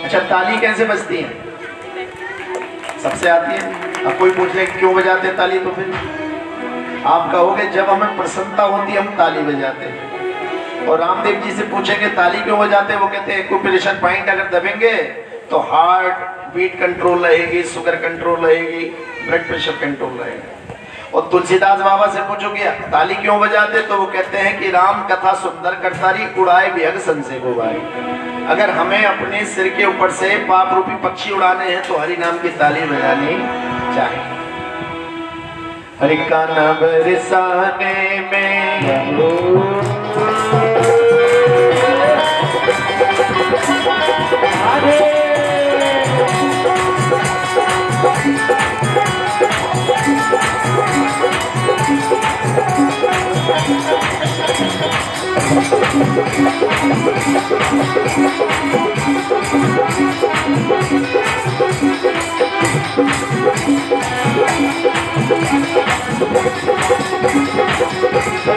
अच्छा, ताली कैसे बजती है? सबसे आती है। अब कोई पूछ ले क्यों बजाते हैं ताली, तो फिर आप कहोगे जब हमें प्रसन्नता होती है हम ताली बजाते हैं। और रामदेव जी से पूछेंगे ताली क्यों बजाते हैं, वो कहते हैं एक्यूप्रेशर पॉइंट अगर दबेंगे तो हार्ट बीट कंट्रोल रहेगी, शुगर कंट्रोल रहेगी, ब्लड प्रेशर कंट्रोल रहेगा। और तुलसीदास बाबा से पूछोगे ताली क्यों बजाते, तो वो कहते हैं कि राम कथा सुंदर करतारी उड़ाए विहग संशय को भाई। अगर हमें अपने सिर के ऊपर से पाप रूपी पक्षी उड़ाने हैं तो हरि नाम की ताली बजानी चाहिए। हरि का नाम बरसाने में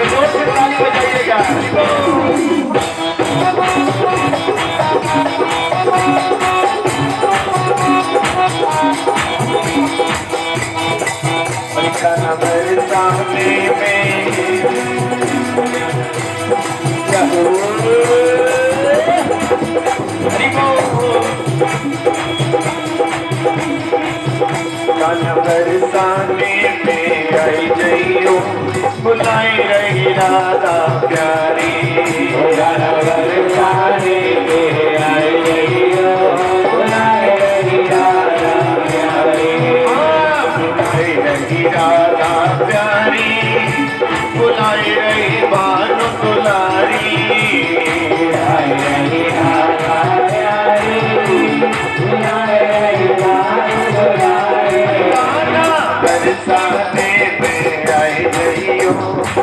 जोर से ताली बजाइएगा। सामने में क्या हो बरसाने में आई जइयो बुलाई रही राधा प्यारी। बरसाने में आई जइयो बुलाई रही राधा प्यारी। बुलाई रही राधा प्यारी, बुलाई रही भानु दुलारी। बुलाई रही राधा प्यारी, बुलाई रही भानु दुलारी। बरसाने में आई जइयो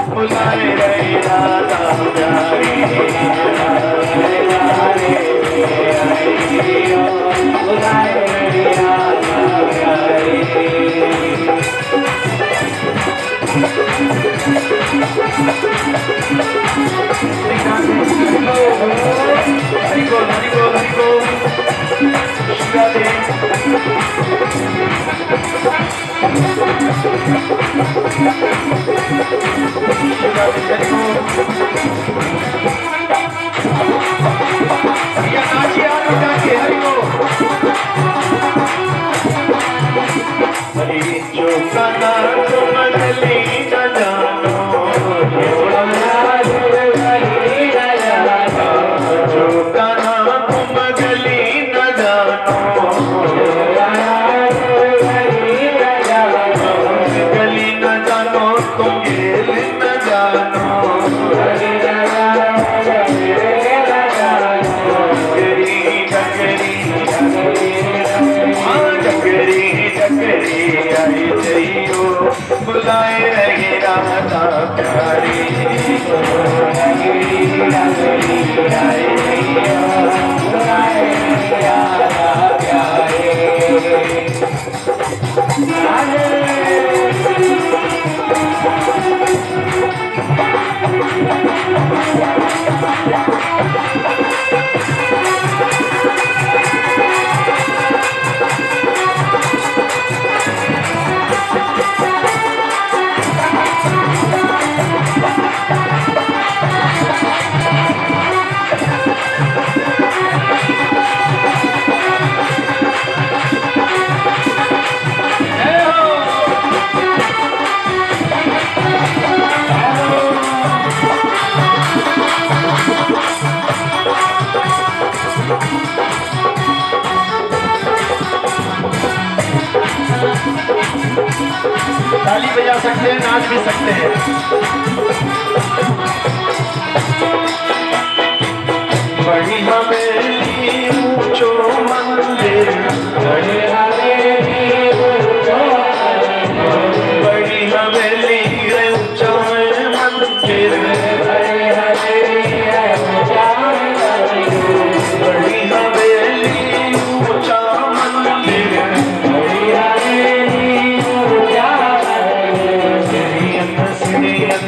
बुलाई रही राधा प्यारी। बरसाने में आई जइयो बुलाई रही राधा प्यारी। हरि बोल हरि बोल हरि बोल। राधे हरि जो कना तुम गली न जानो, जो कना तुम गली न जानो, गली न जानो तुम गेल न जानो। बुलाए रही राधा प्यारी। बुलाए रही राधा प्यारी। ताली बजा सकते हैं, नाच भी सकते हैं। बड़ी हवेली ऊंचो मंदिर, बड़ी हवेली ऊंचो मंदिर, बड़ी हवेली ऊंचो मंदिर, बड़ी हवेली ऊंचो मंदिर, बड़ी हवेली ऊंचो मंदिर, बड़ी हवेली ऊंचो मंदिर।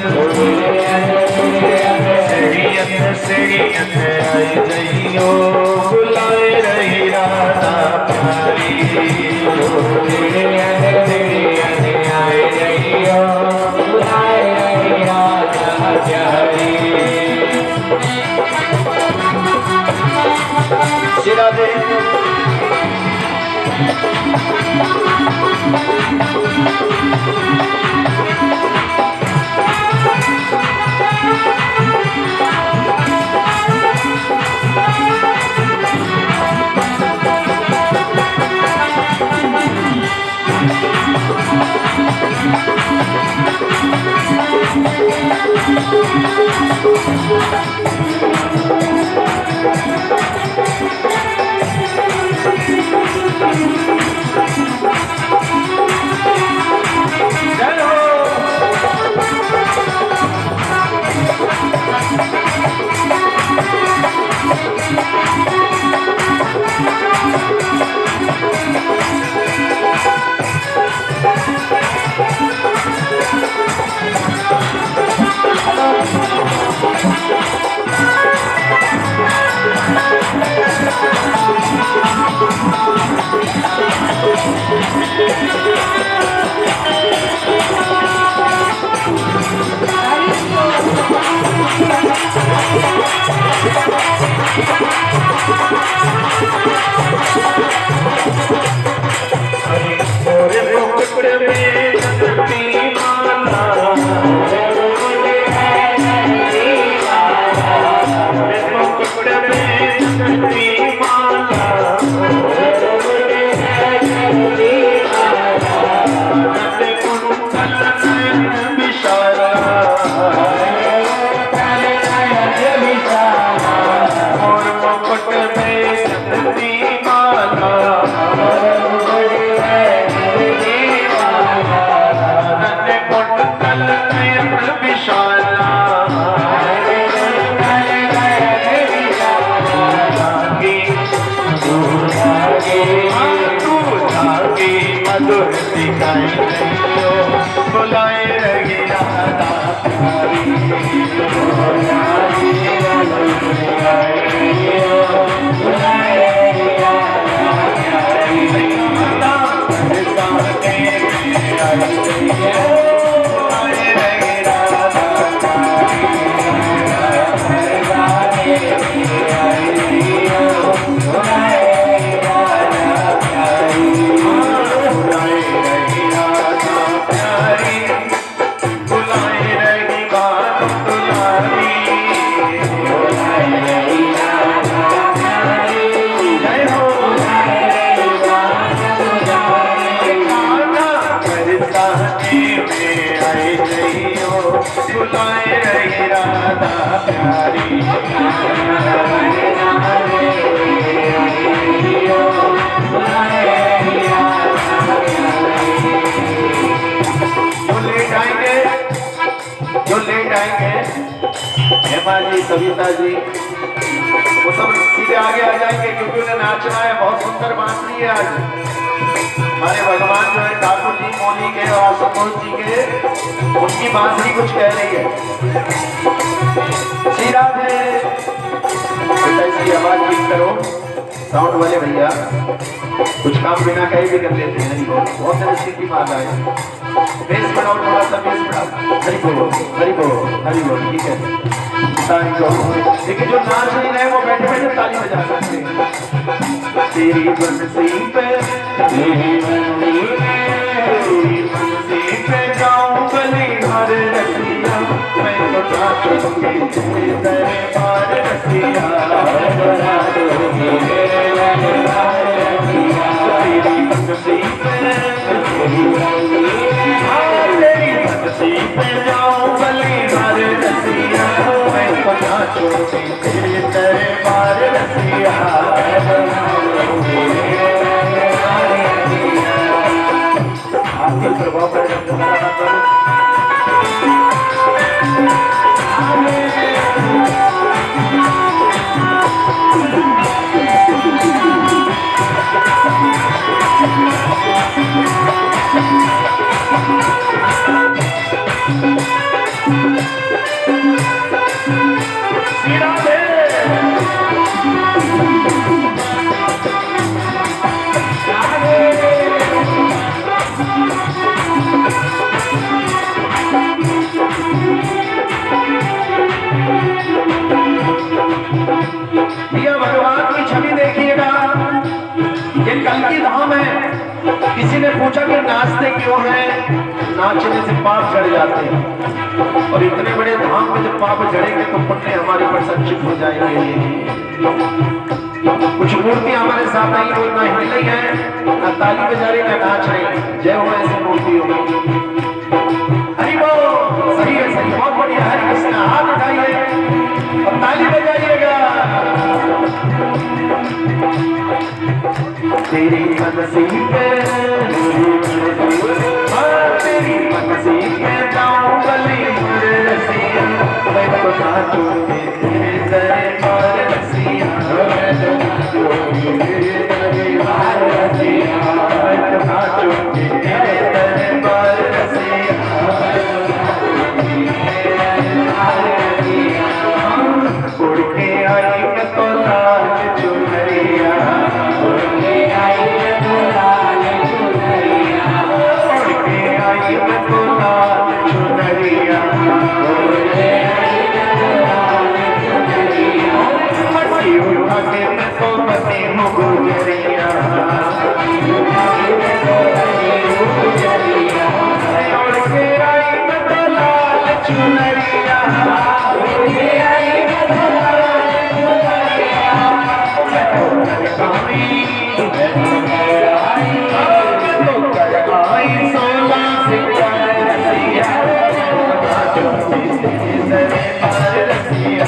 हेमा जी, सविता जी, वो सब सीधे आगे आ जाएंगे क्योंकि उन्हें नाचना है। बहुत सुंदर बांसुरी है आज। हमारे भगवान जो है ठाकुर जी, मौनी के और संतोष जी के, उनकी बांसुरी कुछ कह रही है। श्री राधे, ऐसी आवाज ठीक करो। साउंड वाले भैया कुछ काम बिना कहे भी कर लेते हैं। बहुत सारी स्थिति मार रहा है। बेस बढ़ाओ, थोड़ा सा बेस बढ़ाओ। हरि बोलो, हरि बोलो, हरि बोलो। ठीक है, लेकिन जो नाच नहीं रहे वो बैठे बैठे ताली बजा सकते हैं। तेरी बंसी पे, तेरी बंसी पे जाऊं बलिहार रसिया, मैं तो नाचूंगी तेरे दरबार रसिया। तेरी बंसी पे, तेरी बंसी पे जाऊं बलिहार रसिया, मैं तो नाचूंगी तेरे दरबार रसिया। आपके प्रभाव पर किसी ने पूछा कि नाचते क्यों हैं? नाचने से पाप चढ़ जाते हैं, और इतने बड़े धाम में जब पाप चढ़ेंगे तो पुण्य हमारे पर संचित हो जाएंगे। कुछ मूर्ति हमारे साथ आई, वो ना हिल रही है, ना ताली बजा रही, ना नाच रही। जय हो ऐसी मूर्तियों में। हरि बोल। सही है, सही, बहुत बढ़िया। हरि कृष्ण। हाथ उठाइए और ताली बजाइएगा। तेरी मनसी पे, तेरी मनसी पे जाऊं गली रसिया, मैं तो नाचूं तेरे दरबार रसिया, मैं तो नाचूं तेरे दरबार रसिया, मैं तो नाचूं तेरे दरबार रसिया, उड़ के आई मैं तो लाल चुनरिया, उड़ के आई मैं तो लाल चुनरिया, उड़ के आई मैं तो लाल चुनरिया, उड़ के आई मैं तो लाल चुनरिया, मट्टी उठा के मैं तो बनी हूँ गुजरिया, उड़ के आई मैं तो लाल चुनरिया, उड़ के आई मैं तो लाल चुनरिया, मैं तो करगाई सोला सिंगार रसिया, दरबार रसिया,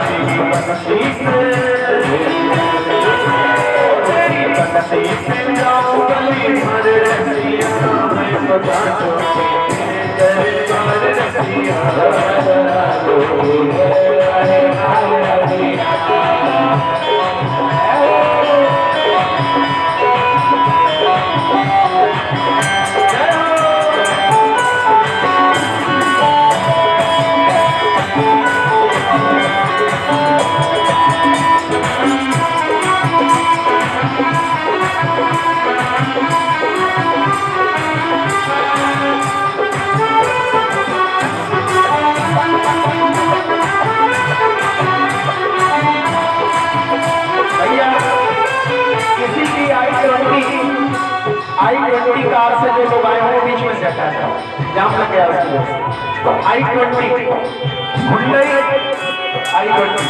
तेरी बंसी पे, तेरी बंसी पे जाऊं गली मारे रसिया, मैं तो नाचूं तेरे दरबार रसिया, I-20 कार से जो लोग आए हैं बीच में से हटा जाओ, जाम लग गया उसकी। I-20 Hyundai I-20।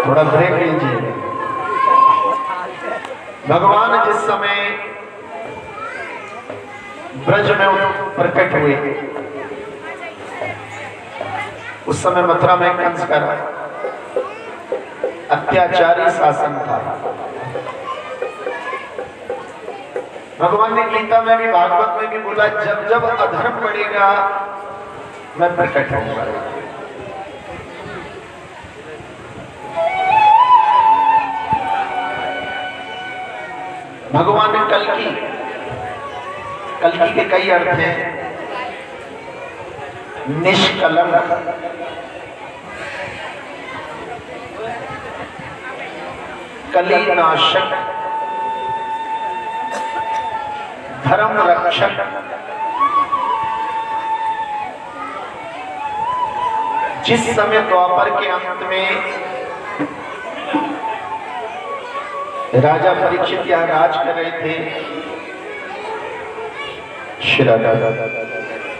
थोड़ा ब्रेक लीजिए। भगवान जिस समय ब्रज में प्रकट हुए उस समय मथुरा में कंस का अत्याचारी शासन था। भगवान ने गीता में भी भागवत में भी बोला, जब जब अधर्म बढ़ेगा मैं प्रकट होऊंगा। भगवान ने कल्कि के कई अर्थ हैं। निष्कलंक, कलीनाशक, धर्म रक्षक, जिस समय द्वापर के अंत में राजा परीक्षित यहाँ राज कर रहे थे,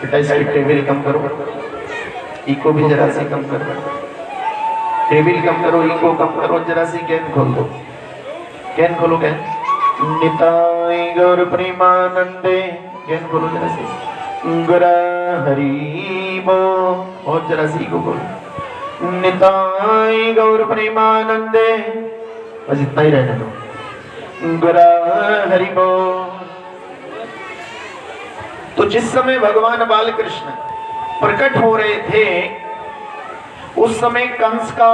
बेटा इसकी टेबल कम करो, इको भी जरा सी कम करो, टेबल कम करो, इको कम करो, जरा सी कैन खोल दो, कैन खोलो can. Nitai Gaur Premanande, can खोलो जरा सी। गुरा हरि बो, और जरा सी इको खोलो। निताई गौर प्रेमानंदे, बस इतना ही रहने दो। गुरा हरि बो। तो जिस समय भगवान बाल कृष्ण प्रकट हो रहे थे उस समय कंस का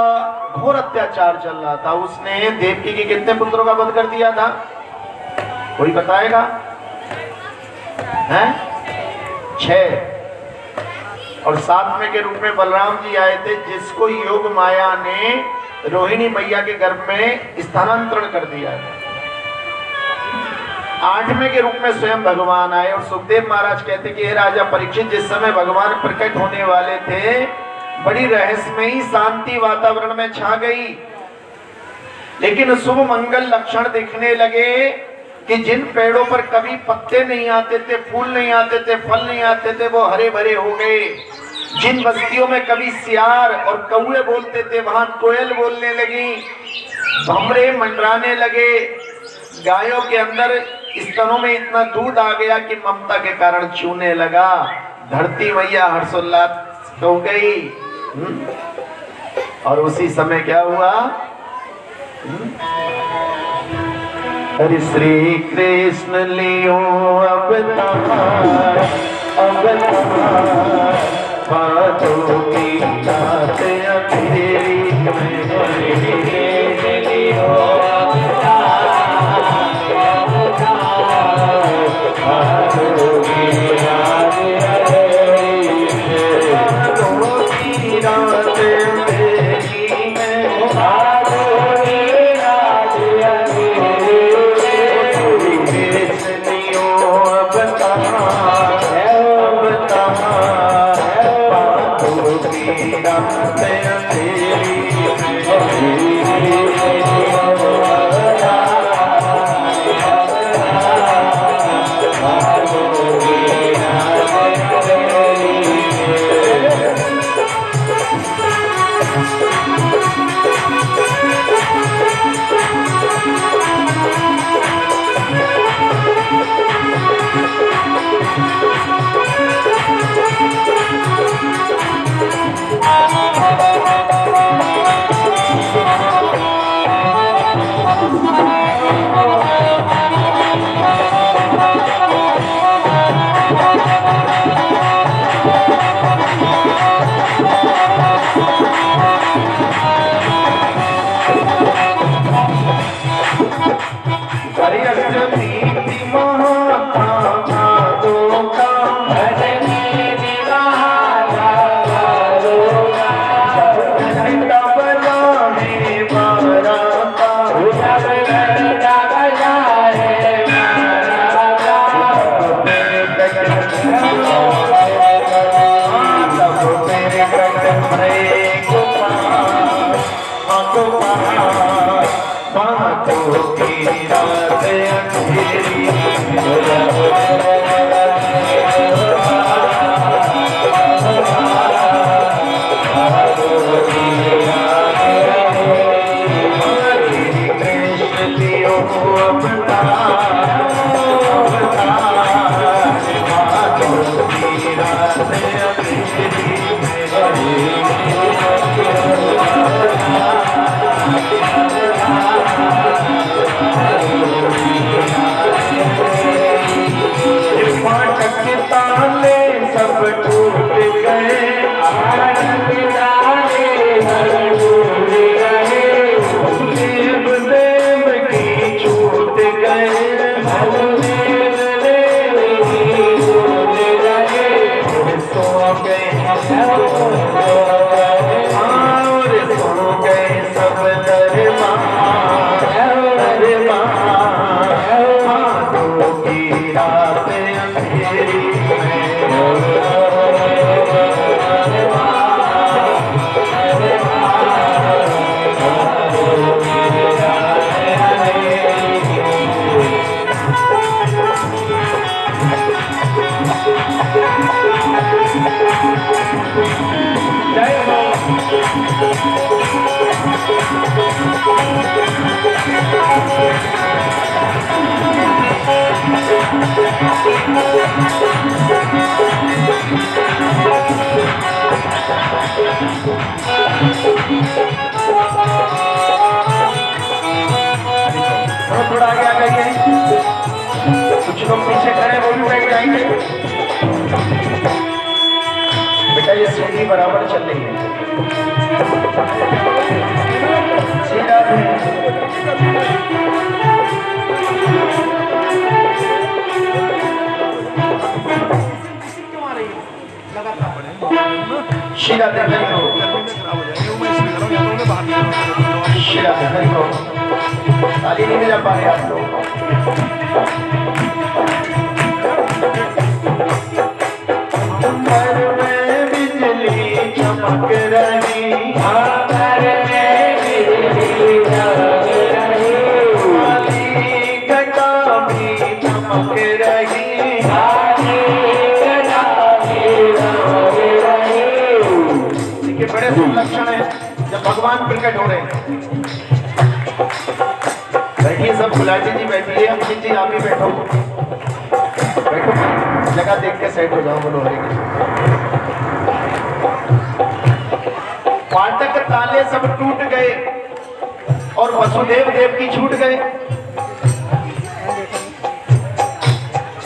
घोर अत्याचार चल रहा था। उसने देवकी के कितने पुत्रों का वध कर दिया था, कोई बताएगा? हैं? 6। और 7वें के रूप में बलराम जी आए थे, जिसको योग माया ने रोहिणी मैया के गर्भ में स्थानांतरण कर दिया है। 8वें के रूप में स्वयं भगवान आए और सुखदेव महाराज कहते कि हे राजा परीक्षित, जिस समय भगवान प्रकट होने वाले थे बड़ी रहस्यमयी शांति वातावरण में छा गई। लेकिन शुभ मंगल लक्षण दिखने लगे कि जिन पेड़ों पर कभी पत्ते नहीं आते थे, फूल नहीं आते थे, फल नहीं आते थे, वो हरे भरे हो गए। जिन बस्तियों में कभी सियार और कौए बोलते थे, वहां कोयल बोलने लगी, भमरे मंडराने लगे। गायों के अंदर स्तनों में इतना दूध आ गया कि ममता के कारण चूने लगा। धरती मैया हर्षोल्लास हो गई। और उसी समय क्या हुआ? हरि श्री कृष्ण लियो अवतार, अवतार बातों की बात अंधेरी में। हरि कृष्ण लियो अवतार, अवतार बातों की बात अंधेरी में। बातों की रात अंधेरी में, बातों की रात थोड़ा आगे आ जाइए, कुछ लोग पीछे खड़े वो भी बैठ जाएंगे। बेटा ये सीढ़ी बराबर चल रही है, सीधा शीला देखने को, शीला देखने को ताली नहीं बजा पा रहे आप लोग। घर में बिजली चमक रही, घर में बिजली चमक गुलाटी जी बैठिए, अमित जी आप ही बैठो, बैठो जगह देख के सेट हो जाओ। बोलो हरे कृष्ण। फाटक ताले सब टूट गए और वसुदेव देव की छूट गए।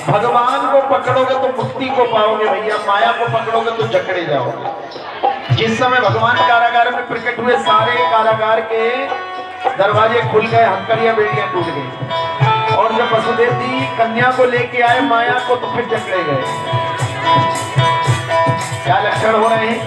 भगवान को पकड़ोगे तो मुक्ति को पाओगे भैया, माया को पकड़ोगे तो जकड़े जाओगे। जिस समय भगवान कारागार में प्रकट हुए, सारे कारागार के दरवाजे खुल गए, हथकड़ियां बेड़ियां टूट गई। और जब वसुदेव जी कन्या को लेके आए माया को, तो फिर जकड़े गए। क्या लक्षण हो रहे हैं?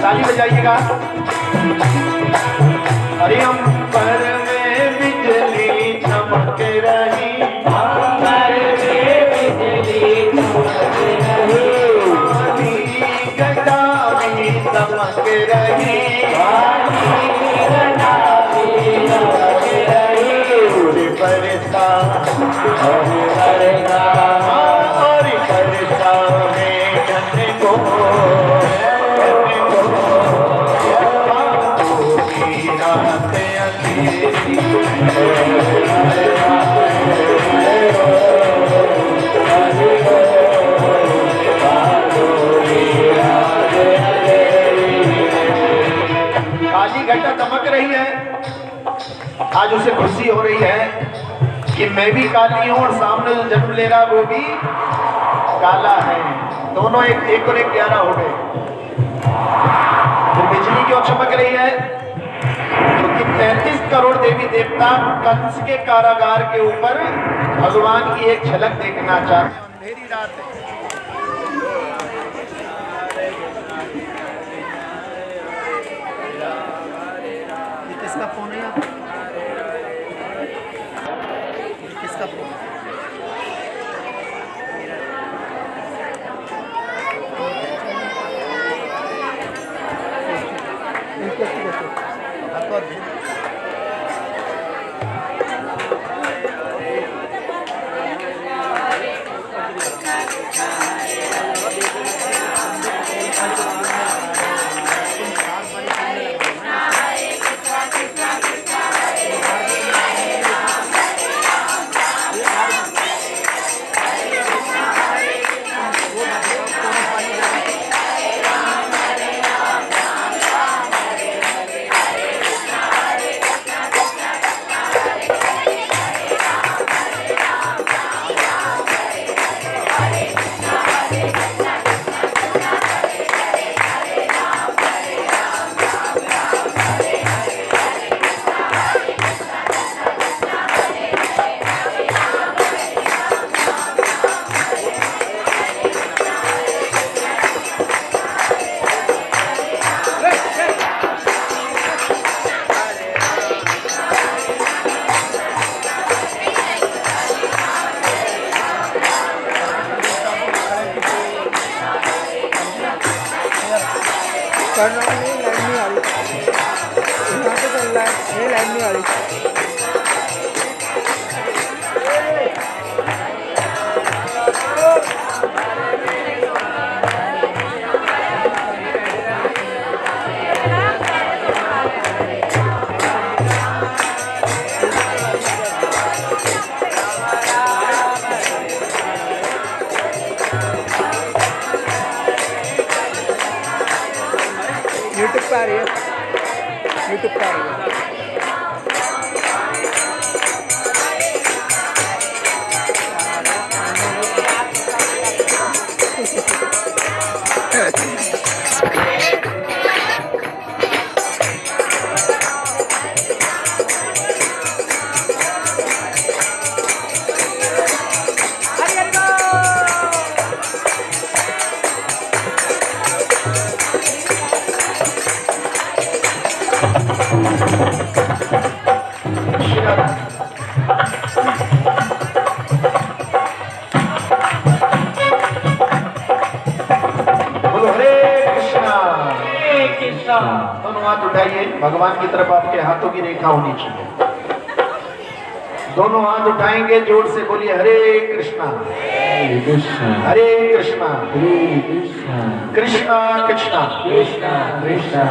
ताली बजाइएगा। अरे हम पर में बिजली चमक रही, पर में बिजली चमक रही, गदा में चमक रही, गदा में चमक रही। परेशान और परेशान में जन को काली घटा दमक रही है। आज उसे खुशी हो रही है कि मैं भी काली हूं और सामने जो जन्म ले रहा वो भी काला है। दोनों एक और एक 11 हो गए। तो बिजली क्यों चमक रही है? क्योंकि 33 करोड़ देवी देवता कंस के कारागार के ऊपर भगवान की एक झलक देखना चाहते हैं। अंधेरी रात है। किसका फोन है? किसका फोन? कर रहा हूँ, ये लाइन नहीं आ रही, यहाँ पे चल रहा है, ये लाइन नहीं आ रही। यूट्यूब पे आ रही है, यूट्यूब पे आ रही है। दोनों हाथ उठाइए। भगवान की तरफ आपके हाथों की रेखा होनी चाहिए। दोनों हाथ उठाएंगे, जोर से बोलिए हरे कृष्णा हरे कृष्णा कृष्णा कृष्णा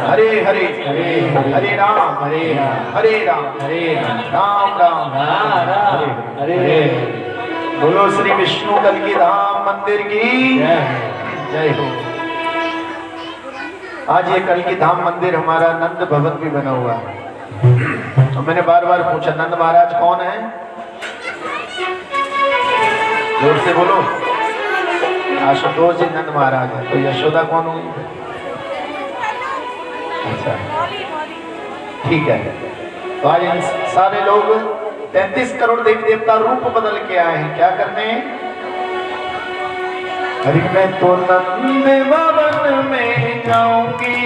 हरे हरे हरे राम राम राम हरे। बोलो श्री विष्णु कल की धाम मंदिर की जय हो। आज ये कल की धाम मंदिर हमारा नंद भवन भी बना हुआ है। तो मैंने बार बार पूछा नंद महाराज कौन है, जोर से बोलो। आशुतोष जी नंद महाराज है। तो यशोदा कौन हुई? अच्छा ठीक है। तो आज इन सारे लोग 33 करोड़ देवी देवता रूप बदल के आए हैं। क्या करने? अरे मैं तो नंद भवन में जाऊंगी,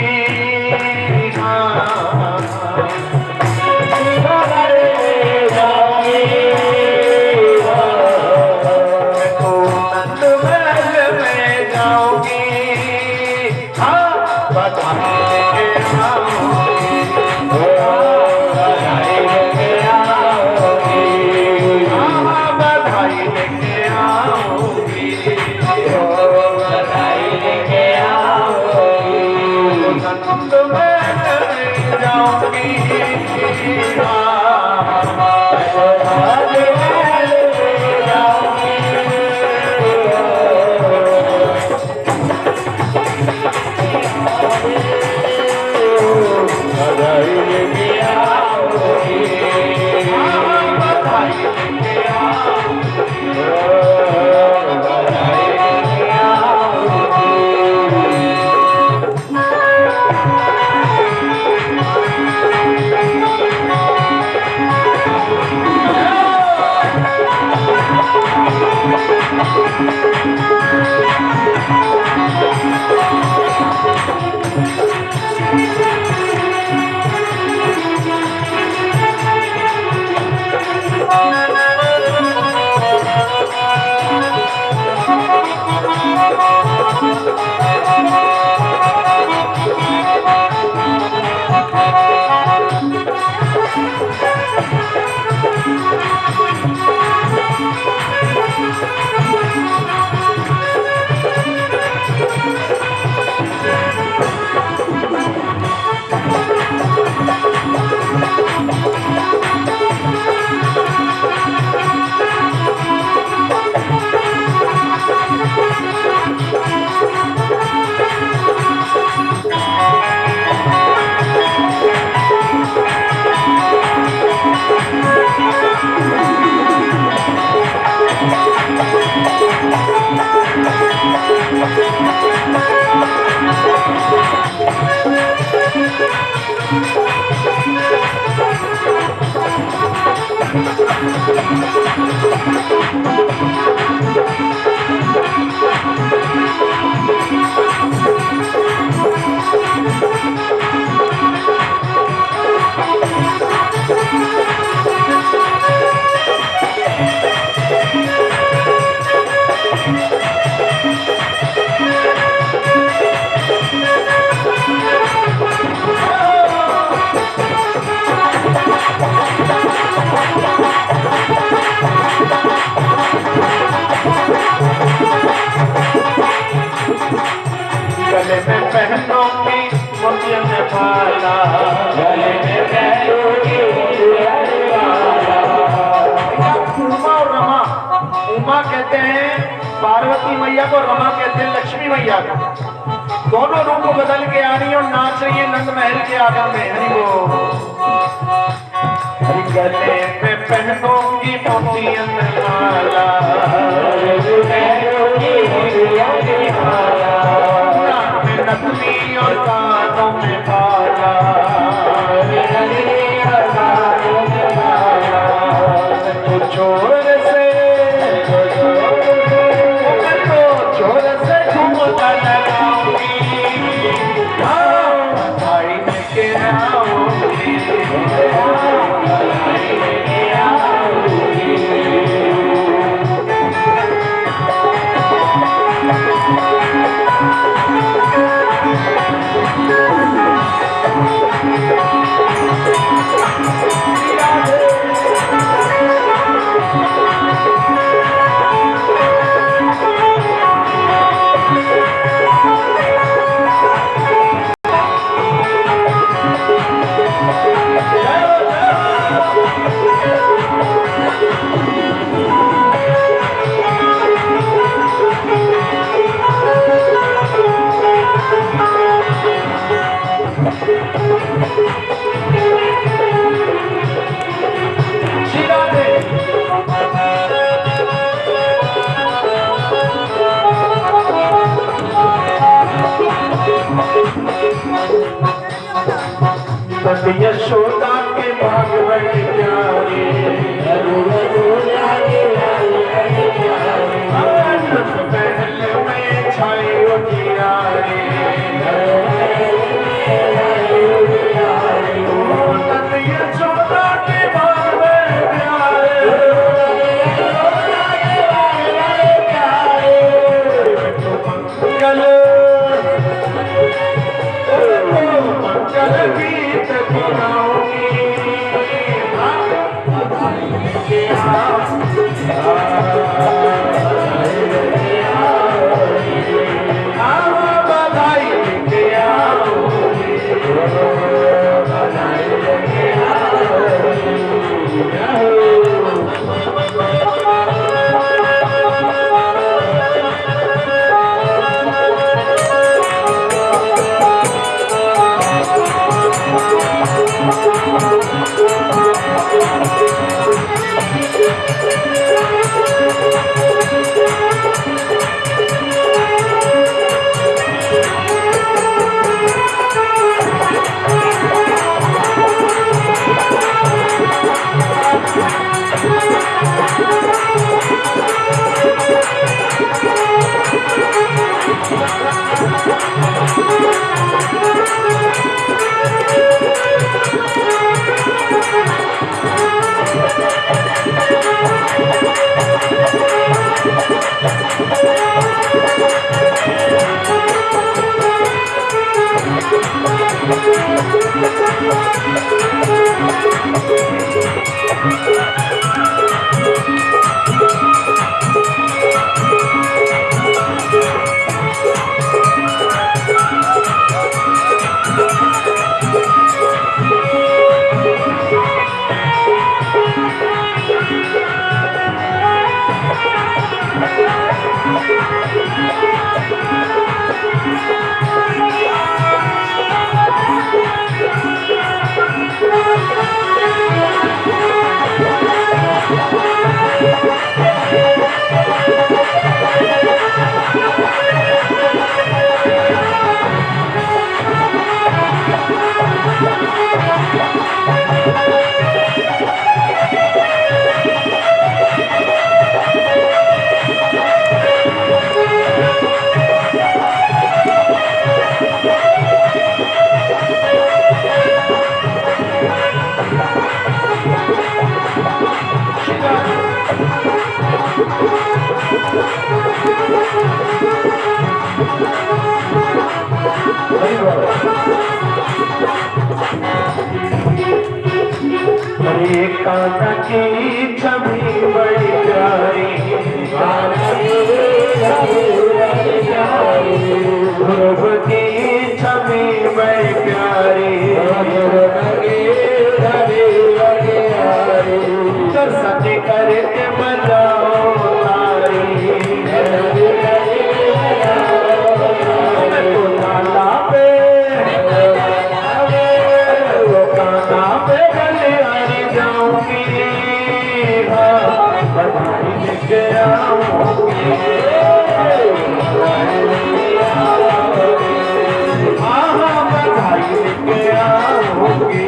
गले में पहनूंगी मोतियन माला, गले में पहनूंगी मोतियन माला। उमा और रमा, उमा कहते हैं पार्वती मैया को, रमा कहते हैं लक्ष्मी मैया को। दोनों रूप बदल के आ रही है और नाच रही है नंद महल के आंगन में। हरि बोल। गले में पहनूंगी मोतियन माला, गले में पहनूंगी मोतियन माला। नथनी और कानों में बाला, तो चोर से झुमका लगाऊंगी, बधाई लेके आऊंगी। नंद यशोदा के भाग बड़े प्यारे, नंद महल में छाए उजियारे, नंद यशोदा के भाग बड़े प्यारे, मंगल गीत गुनाऊंगी, बधाई लेके आओगी, हरे कान्हा की छवि बड़ी प्यारी, ध्रुव की छवि बड़ी प्यारी, दर्शन करके बजाओ तारी, नाला पे कान्हा पे गलियारी जाऊंगी, बधाई लेके आऊंगी, बधाई लेके आऊंगी।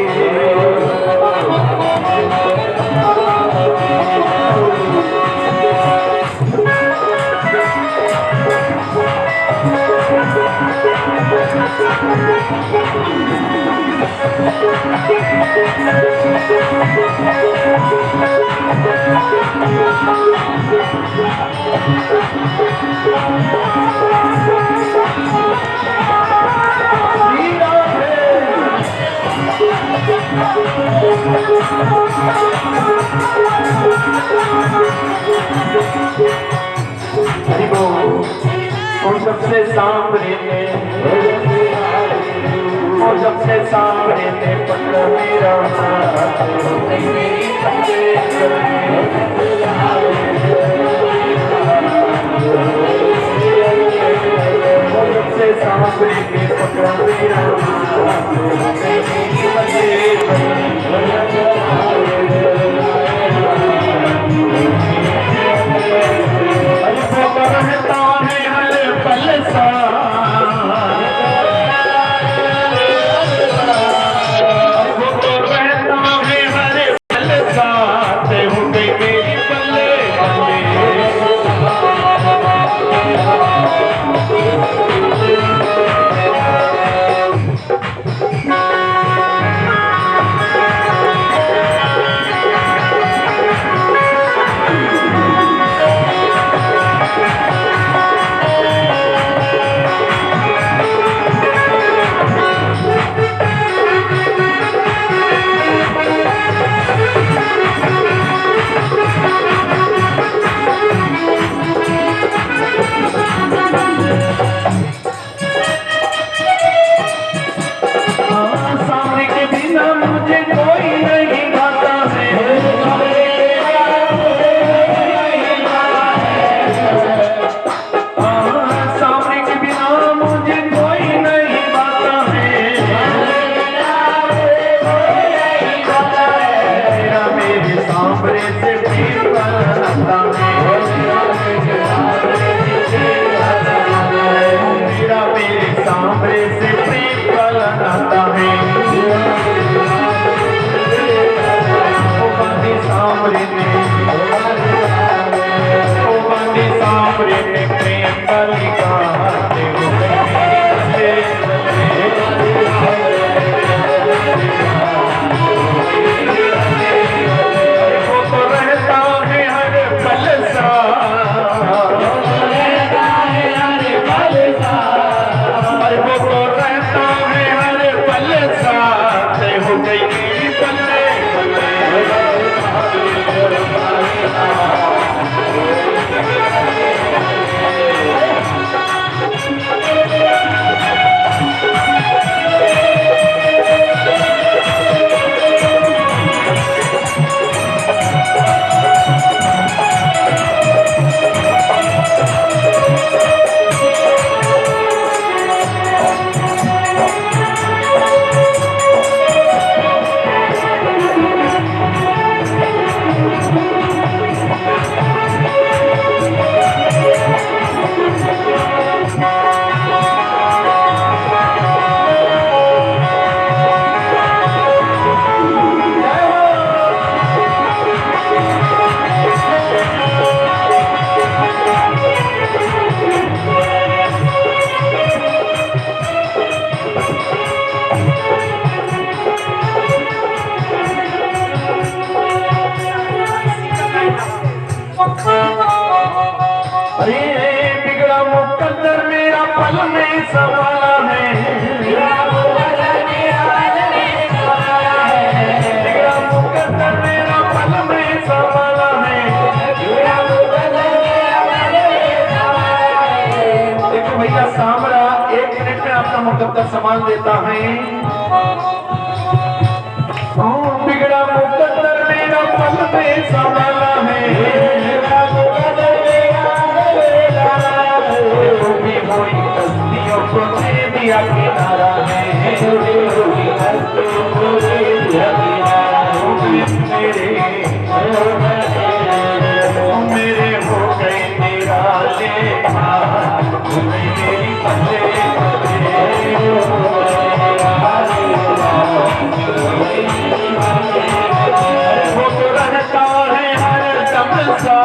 सबसे सामने सबसे सामने पकड़ मेरा सबसे सामने पकड़ मेरा रहता है हर पल सा संभाला है, बिगड़ा मुकद्दर मेरा पल में संभाला है। देखो भैया सांवरा 1 मिनट में आपका मुकद्दर संभाल देता है। बिगड़ा मुकद्दर मेरा पल में संभाला है, कस्तियों को दे दिया किनारा है, मेरे हो गए निराले, मेरी पल्ले वो तो रहता है हर दम सा,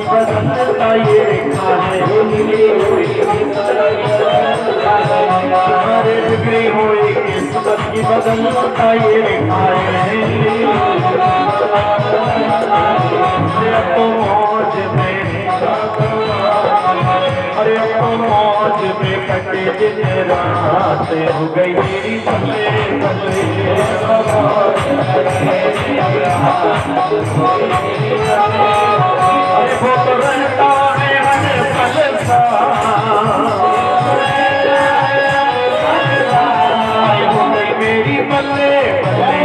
बदलता ये रेखा है, हमारे बिगड़ी हुई किस्मत की बदलता ये रेखा है। तो मौज में, अरे तो मौज में कटे दिन रात, हो गई मेरी पल्ले पल्ले। वो तो रहता है हर पल सा, हो गई मेरी पल्ले पल्ले।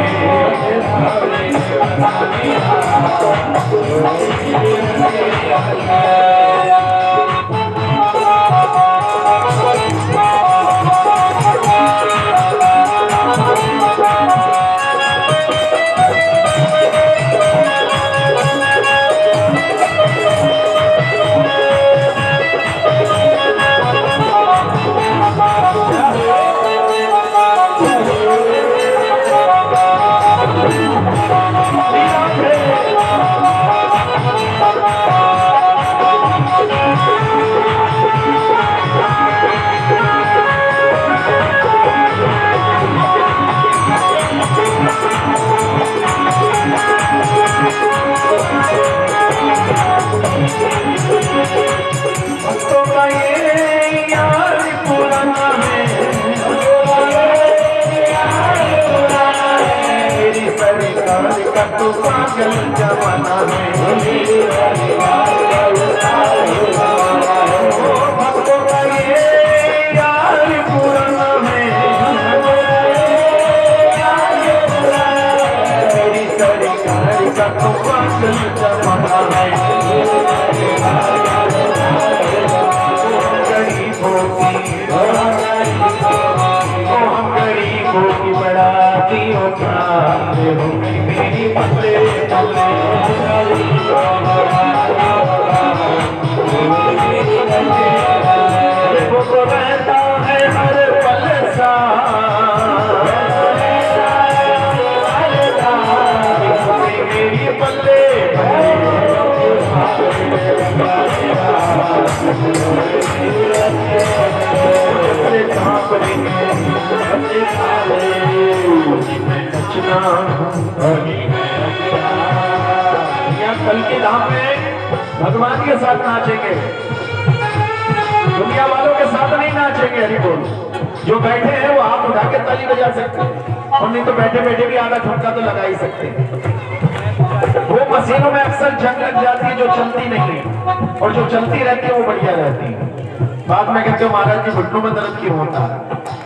तो पागल जमाना है, भक्तों का ये यार पुराना है, मेरी सरकार का तो पागल जमाना है। गरीबों की बड़ा दियो हो गई मेरी पल्ले पल्ले। वो तो रहता है हर पल सा, मेरी पल्ले कल के धाम में भगवान के साथ नाचेंगे। दुनिया वालों के साथ नहीं नाचेंगे, हरि बोल। जो बैठे हैं वो हाथ उठा के ताली बजा सकते हैं, और नहीं तो बैठे बैठे भी आधा ठुमका तो लगा ही सकते हैं। वो मशीनों में अक्सर जंग लग जाती है जो चलती नहीं है, और जो चलती रहती है वो बढ़िया रहती है। बाद में कहते हो महाराज जी घुटनों में दर्द क्यों होता है,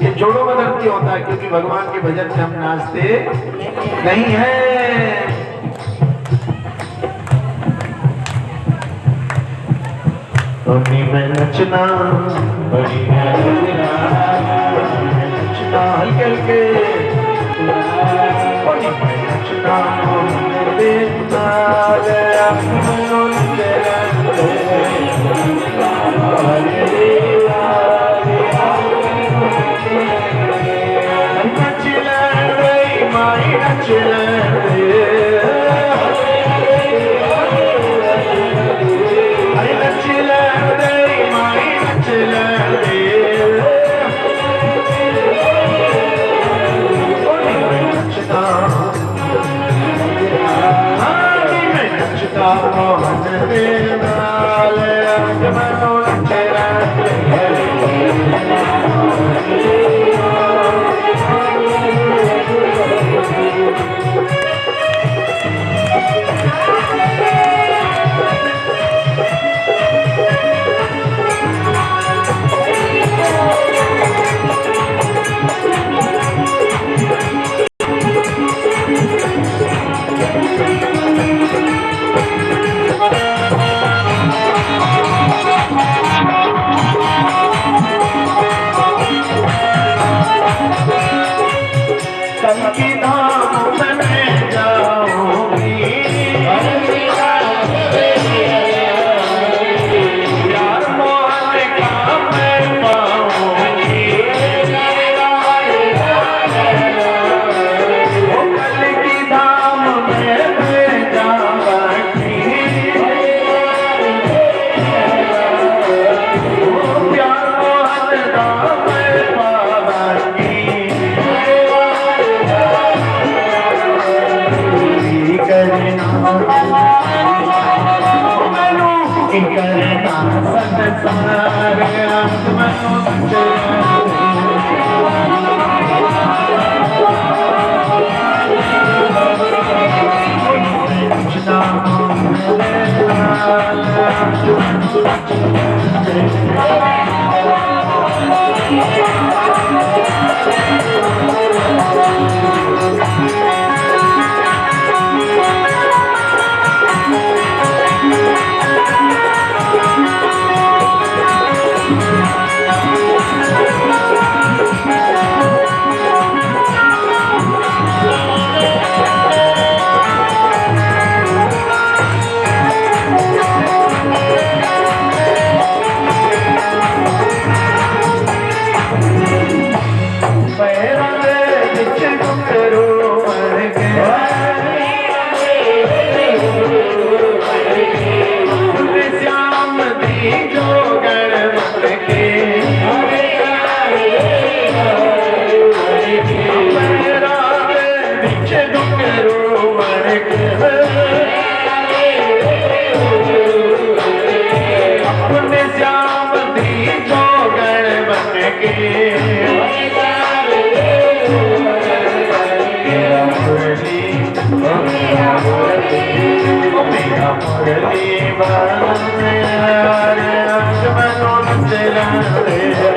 ये जोड़ों में दर्द क्यों होता है? क्योंकि भगवान के भजन में हम नाचते नहीं है। में नचना बड़ी नचना हल्के हल्के नचना देखना गया मुरली बाल में यार अंश मनों से